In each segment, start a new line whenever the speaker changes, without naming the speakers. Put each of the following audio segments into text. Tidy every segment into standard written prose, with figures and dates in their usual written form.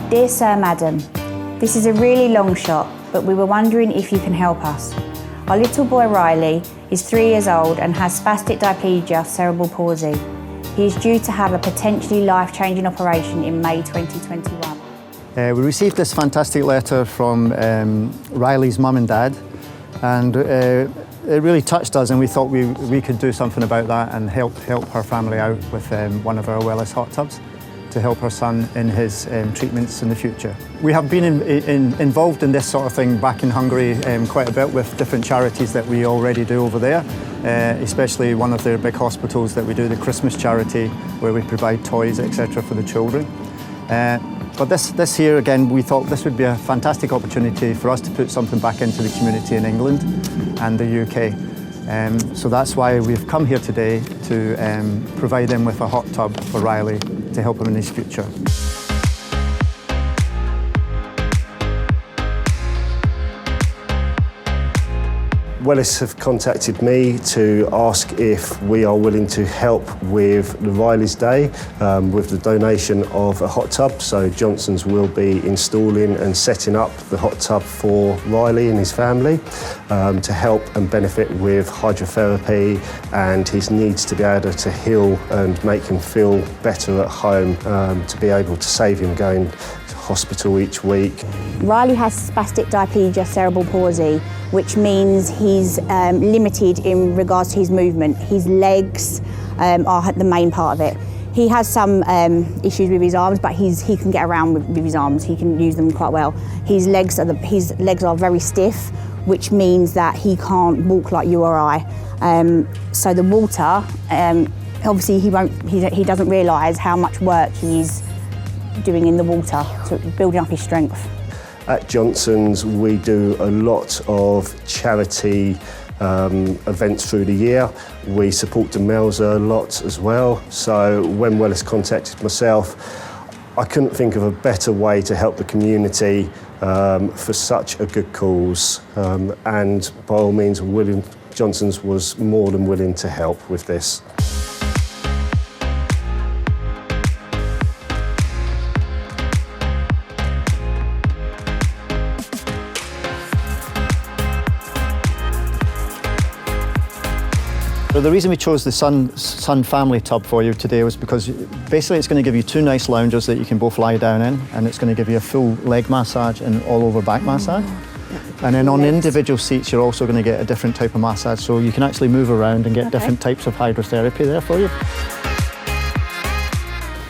Dear Sir, Madam, this is a really long shot, but we were wondering if you can help us. Our little boy Ryley is 3 years old and has spastic diplegia cerebral palsy. He is due to have a potentially life-changing operation in May 2021.
We received this fantastic letter from Ryley's mum and dad, and it really touched us, and we thought we could do something about that and help her family out with one of our Wellis hot tubs to help her son in his treatments in the future. We have been involved in this sort of thing back in Hungary quite a bit with different charities that we already do over there, especially one of their big hospitals that we do, the Christmas charity, where we provide toys, etc. for the children. But this here, again, we thought this would be a fantastic opportunity for us to put something back into the community in England and the UK. So that's why we've come here today to provide them with a hot tub for Ryley to help him in his future.
Wellis have contacted me to ask if we are willing to help with the Ryley's Day with the donation of a hot tub. So Johnson's will be installing and setting up the hot tub for Ryley and his family to help and benefit with hydrotherapy and his needs to be able to heal and make him feel better at home, to be able to save him going to hospital each week.
Ryley has spastic diplegia cerebral palsy, which means he's limited in regards to his movement. His legs are the main part of it. He has some issues with his arms, but he can get around with his arms. He can use them quite well. His legs are very stiff, which means that he can't walk like you or I. So the water, obviously he doesn't realise how much work he's doing in the water, to building up his strength.
At Johnson's, we do a lot of charity events through the year. We support the Demelza a lot as well. So when Wellis contacted myself, I couldn't think of a better way to help the community for such a good cause. And by all means, Johnson's was more than willing to help with this.
So the reason we chose the Sun family tub for you today was because basically it's going to give you 2 nice lounges that you can both lie down in, and it's going to give you a full leg massage and all over back massage. And then on the individual seats you're also going to get a different type of massage, so you can actually move around and get different types of hydrotherapy there for you.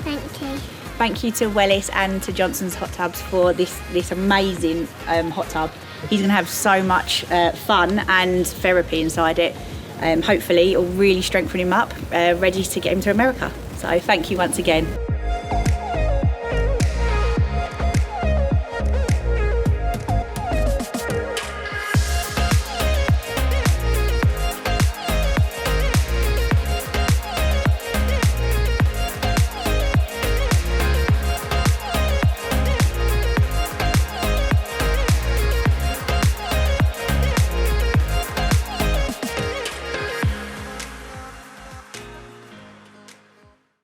Thank you.
Thank you to Wellis and to Johnson's Hot Tubs for this amazing hot tub. He's going to have so much fun and therapy inside it. Hopefully it'll really strengthen him up, ready to get him to America. So thank you once again.